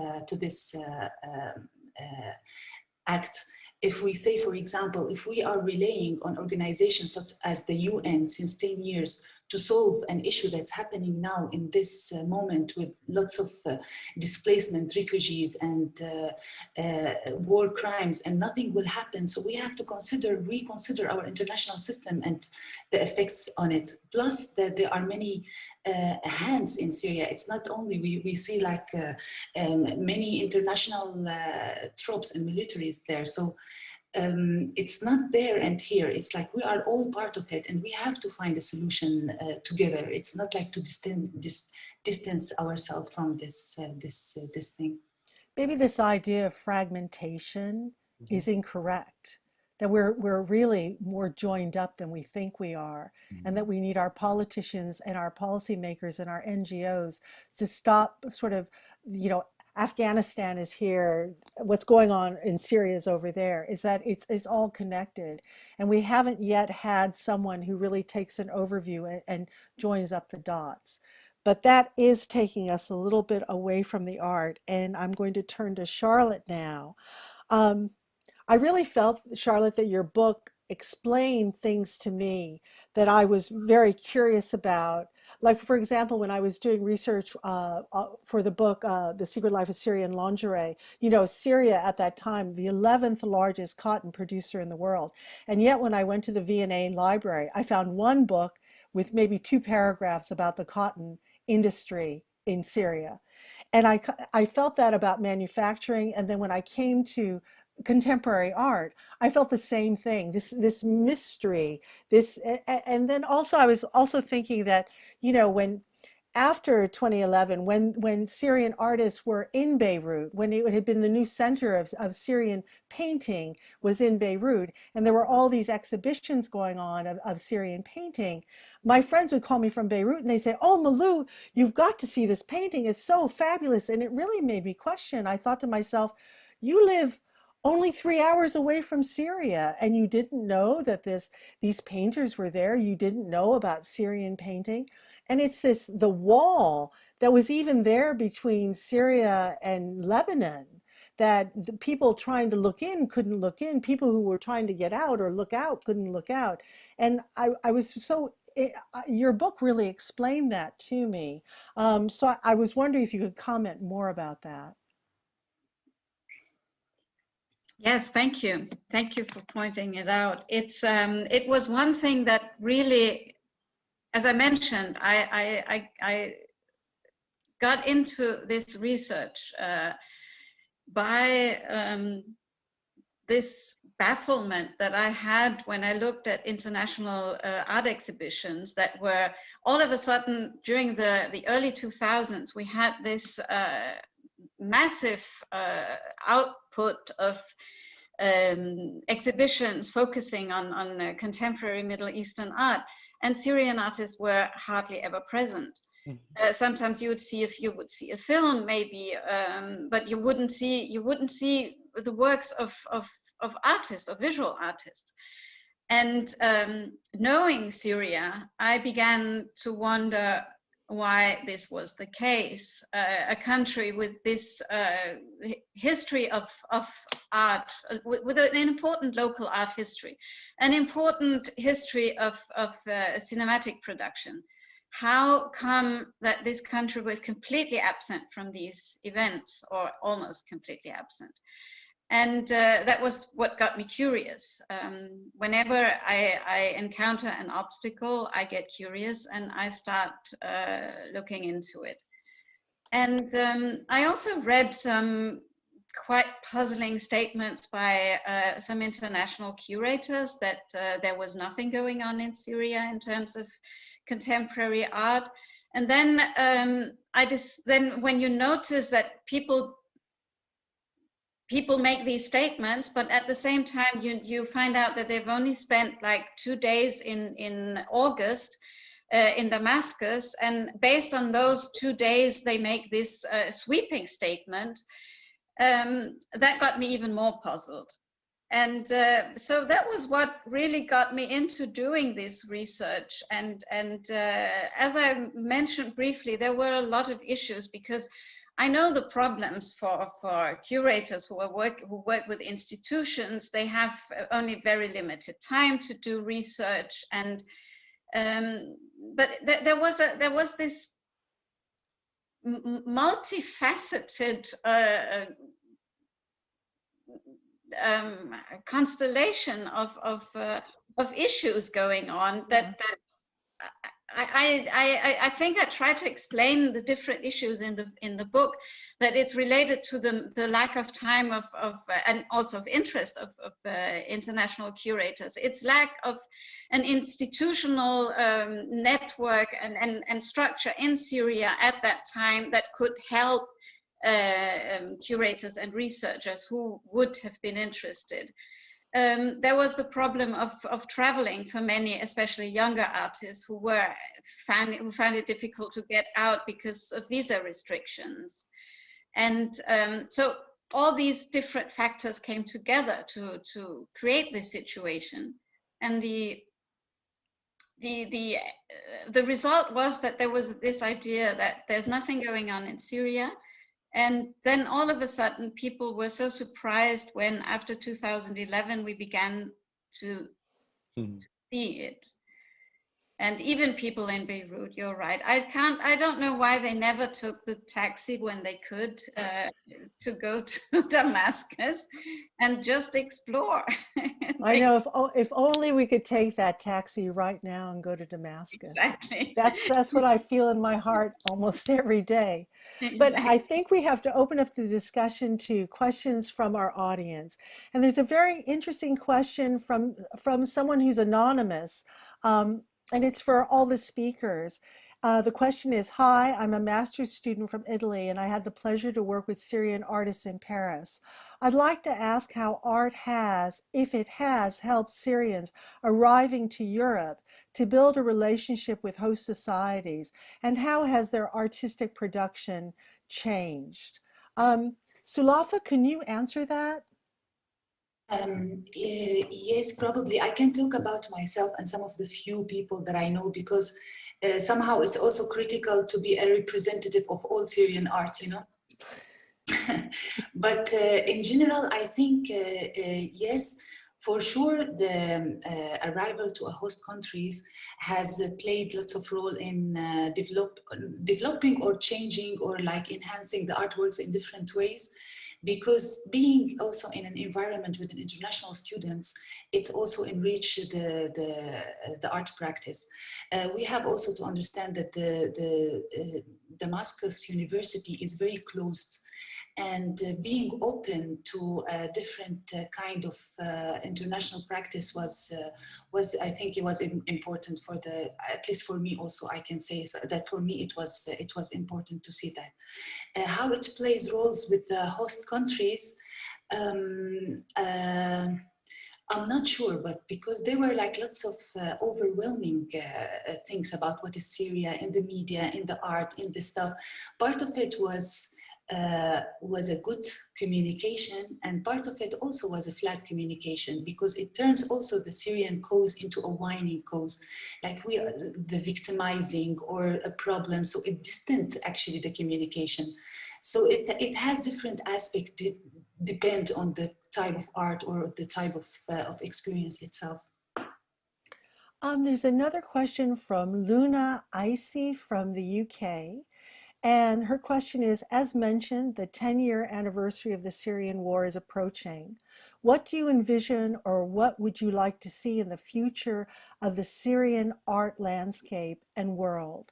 act. If we say, for example, if we are relying on organizations such as the UN since 10 years to solve an issue that's happening now in this moment with lots of displacement, refugees, and war crimes, and nothing will happen. So we have to reconsider our international system and the effects on it. Plus that there are many hands in Syria. It's not only, we see like many international troops and militaries there. So it's not there and here. It's like we are all part of it, and we have to find a solution together. It's not like to distance ourselves from this thing. Maybe this idea of fragmentation is incorrect. That we're really more joined up than we think we are, and that we need our politicians and our policymakers and our NGOs to stop sort of, you know, Afghanistan is here, what's going on in Syria is over there, is that it's all connected. And we haven't yet had someone who really takes an overview and joins up the dots. But that is taking us a little bit away from the art. And I'm going to turn to Charlotte now. I really felt, Charlotte, that your book explained things to me that I was very curious about. Like, for example, when I was doing research for the book, The Secret Life of Syrian Lingerie, you know, Syria at that time, the 11th largest cotton producer in the world. And yet when I went to the V&A library, I found one book with maybe 2 paragraphs about the cotton industry in Syria. And I felt that about manufacturing. And then when I came to contemporary art, I felt the same thing, this mystery, and then also I was also thinking that, you know, when after 2011, when Syrian artists were in Beirut, when it had been the new center of Syrian painting was in Beirut, and there were all these exhibitions going on of Syrian painting, my friends would call me from Beirut and they say, "Oh, Malou, you've got to see this painting. It's so fabulous." And it really made me question. I thought to myself, you live only 3 hours away from Syria, and you didn't know that these painters were there. You didn't know about Syrian painting. And it's the wall that was even there between Syria and Lebanon, that the people trying to look in couldn't look in. People who were trying to get out or look out couldn't look out. And I was so, your book really explained that to me. So I was wondering if you could comment more about that. Yes, thank you. Thank you for pointing it out. It was one thing that really, as I mentioned, I got into this research by this bafflement that I had when I looked at international art exhibitions that were all of a sudden during the early 2000s, we had this massive output of exhibitions focusing on contemporary Middle Eastern art, and Syrian artists were hardly ever present. Sometimes you would see a film, maybe, but you wouldn't see the works of artists, of visual artists. And knowing Syria, I began to wonder why this was the case. A country with this history of art, with an important local art history, an important history of cinematic production. How come that this country was completely absent from these events, or almost completely absent? And that was what got me curious. Whenever I encounter an obstacle, I get curious and I start looking into it. And I also read some quite puzzling statements by some international curators that there was nothing going on in Syria in terms of contemporary art. And then then when you notice that people make these statements, but at the same time you find out that they've only spent like 2 days in August in Damascus, and based on those 2 days they make this sweeping statement. That got me even more puzzled. And so that was what really got me into doing this research. And as I mentioned briefly, there were a lot of issues, because I know the problems for curators who work with institutions. They have only very limited time to do research, and but there was this multifaceted constellation of issues going on that I think I try to explain the different issues in the book, that it's related to the lack of time and also of interest of international curators. It's lack of an institutional network and structure in Syria at that time that could help curators and researchers who would have been interested. There was the problem of traveling for many, especially younger artists who found it difficult to get out because of visa restrictions. And so all these different factors came together to create this situation. And the result was that there was this idea that there's nothing going on in Syria. And then all of a sudden, people were so surprised when, after 2011, we began to see it. And even people in Beirut, you're right. I don't know why they never took the taxi when they could to go to Damascus and just explore. I know, if only we could take that taxi right now and go to Damascus. Exactly. That's what I feel in my heart almost every day. But I think we have to open up the discussion to questions from our audience. And there's a very interesting question from someone who's anonymous, and it's for all the speakers. The question is, hi, I'm a master's student from Italy and I had the pleasure to work with Syrian artists in Paris. I'd like to ask how art has, if it has, helped Syrians arriving to Europe to build a relationship with host societies, and how has their artistic production changed? Sulafa, can you answer that? Yes, probably. I can talk about myself and some of the few people that I know, because somehow it's also critical to be a representative of all Syrian art, you know. But in general, I think, yes, for sure, the arrival to a host countries has played lots of role in developing or changing or like enhancing the artworks in different ways. Because being also in an environment with international students, it's also enrich the art practice. We have also to understand that the Damascus University is very closed, and being open to a different kind of international practice was I think it was important for at least for me also. I can say that for me it was important to see that. How it plays roles with the host countries, I'm not sure, but because there were like lots of overwhelming things about what is Syria in the media, in the art, in the stuff. Part of it was a good communication, and part of it also was a flat communication, because it turns also the Syrian cause into a whining cause, like we are the victimizing or a problem. So it distant actually the communication. So it has different aspects, depend on the type of art or the type of experience itself. There's another question from Luna Icy from the UK. And her question is, as mentioned, the 10-year anniversary of the Syrian war is approaching. What do you envision, or what would you like to see in the future of the Syrian art landscape and world?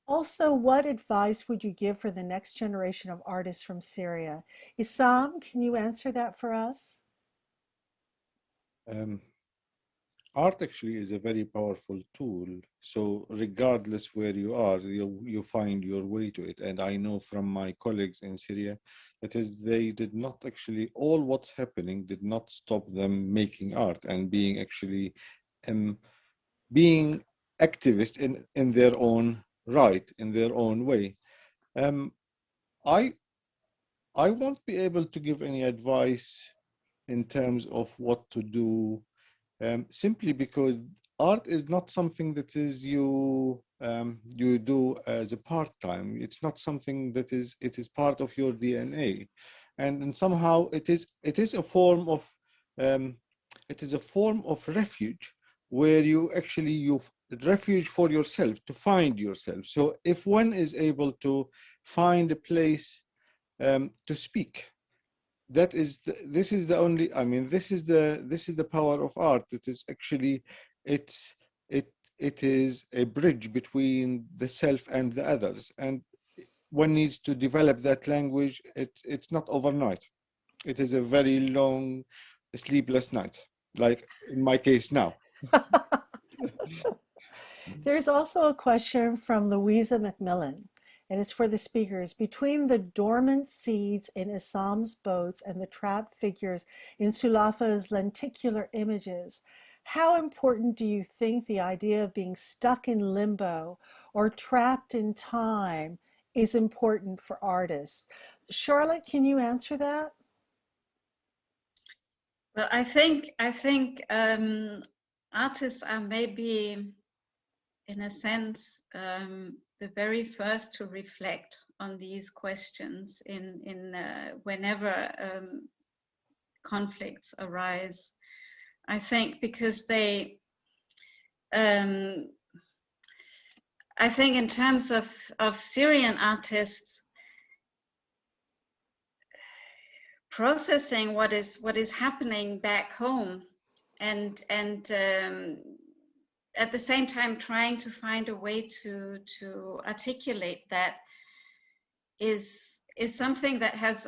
Also, what advice would you give for the next generation of artists from Syria? Issam, can you answer that for us? Art actually is a very powerful tool. So regardless where you are, you find your way to it. And I know from my colleagues in Syria, that is, they did not actually, all what's happening did not stop them making art and being actually, being activists in their own right, in their own way. I won't be able to give any advice in terms of what to do, simply because art is not something that is you do as a part-time. It's not something that it is part of your DNA, and somehow it is a form of refuge, where you refuge for yourself, to find yourself. So if one is able to find a place to speak, this is the only, I mean, this is the power of art. It is actually, it is a bridge between the self and the others, and one needs to develop that language. It's not overnight. It is a very long, sleepless night, like in my case now. There's also a question from Louisa McMillan, and it's for the speakers. Between the dormant seeds in Issam's boats and the trapped figures in Sulafa's lenticular images, how important do you think the idea of being stuck in limbo or trapped in time is important for artists? Charlotte, can you answer that? Well, I think artists are maybe, in a sense, the very first to reflect on these questions in whenever conflicts arise. I think because they, I think in terms of Syrian artists, processing what is happening back home, and at the same time trying to find a way to articulate that is something that has,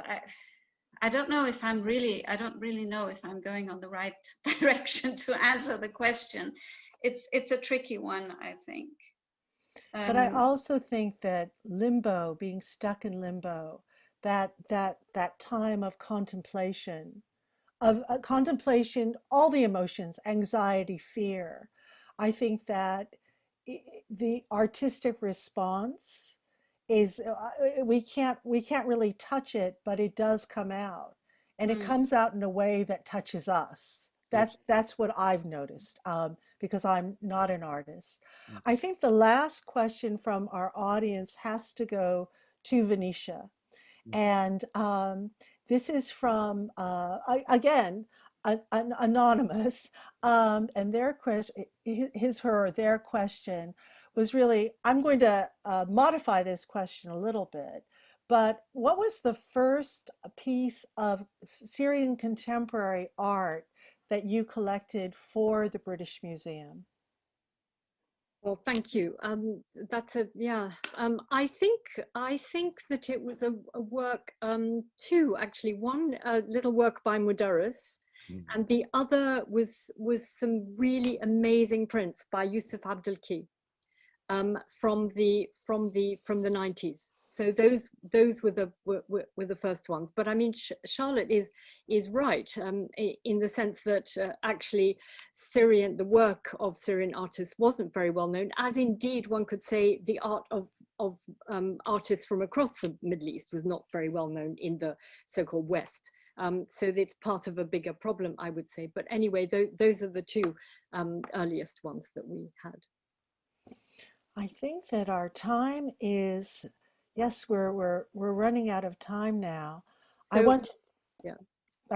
I don't know if I don't really know if I'm going on the right direction to answer the question. It's a tricky one, I think. But I also think that limbo, being stuck in limbo, that time of contemplation, all the emotions, anxiety, fear. I think that the artistic response is we can't really touch it, but it does come out, and it comes out in a way that touches us. That's what I've noticed, because I'm not an artist. I think the last question from our audience has to go to Venetia, and this is from again an anonymous, and their question, their question was really, I'm going to modify this question a little bit, but what was the first piece of Syrian contemporary art that you collected for the British Museum? Well, thank you. Yeah. I think that it was a work, two actually. One little work by Mudaris, and the other was some really amazing prints by Yusuf Abdelki, from the 90s. So those were the first ones. But I mean, Charlotte is right, in the sense that actually the work of Syrian artists wasn't very well known, as indeed one could say the art of artists from across the Middle East was not very well known in the so-called West. So it's part of a bigger problem, I would say. But anyway, those are the two earliest ones that we had. I think that our time is, yes, we're running out of time now. So, I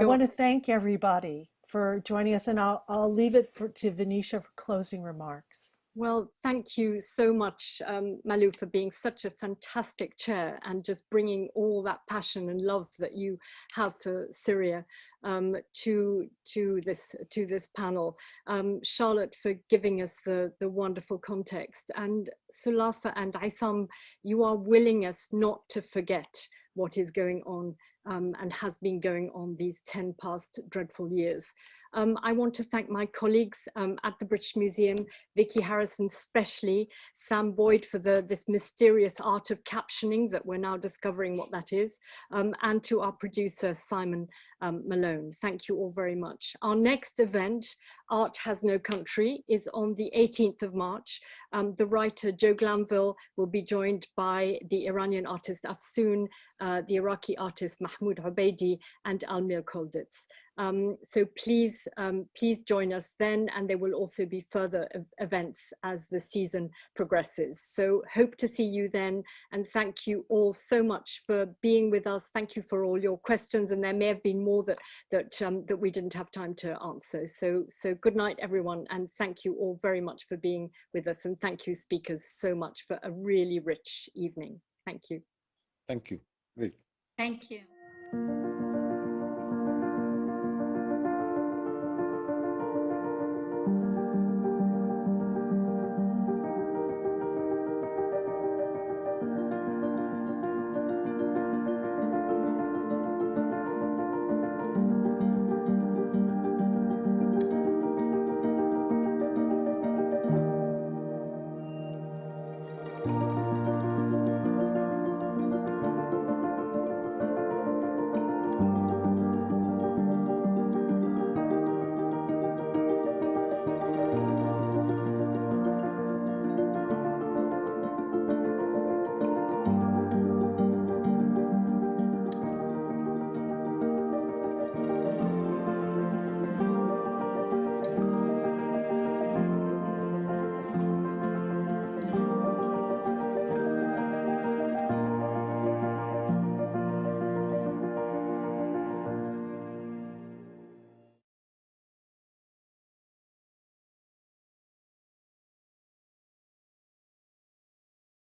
want to thank everybody for joining us, and I'll leave it to Venetia for closing remarks. Well, thank you so much, Malu, for being such a fantastic chair and just bringing all that passion and love that you have for Syria to this panel. Charlotte, for giving us the wonderful context, and Sulafa and Issam, you are willing us not to forget what is going on and has been going on these 10 past dreadful years. I want to thank my colleagues at the British Museum, Vicky Harrison especially, Sam Boyd for this mysterious art of captioning that we're now discovering what that is, and to our producer, Simon Malone. Thank you all very much. Our next event, Art Has No Country, is on the 18th of March. The writer Joe Glanville will be joined by the Iranian artist Afsoon, the Iraqi artist Mahmoud Ubaidi, and Almir Kolditz. So please join us then, and there will also be further events as the season progresses. So hope to see you then, and thank you all so much for being with us. Thank you for all your questions, and there may have been more that we didn't have time to answer. So good night, everyone, and thank you all very much for being with us, and thank you, speakers, so much for a really rich evening. Thank you. Thank you. Great. Thank you.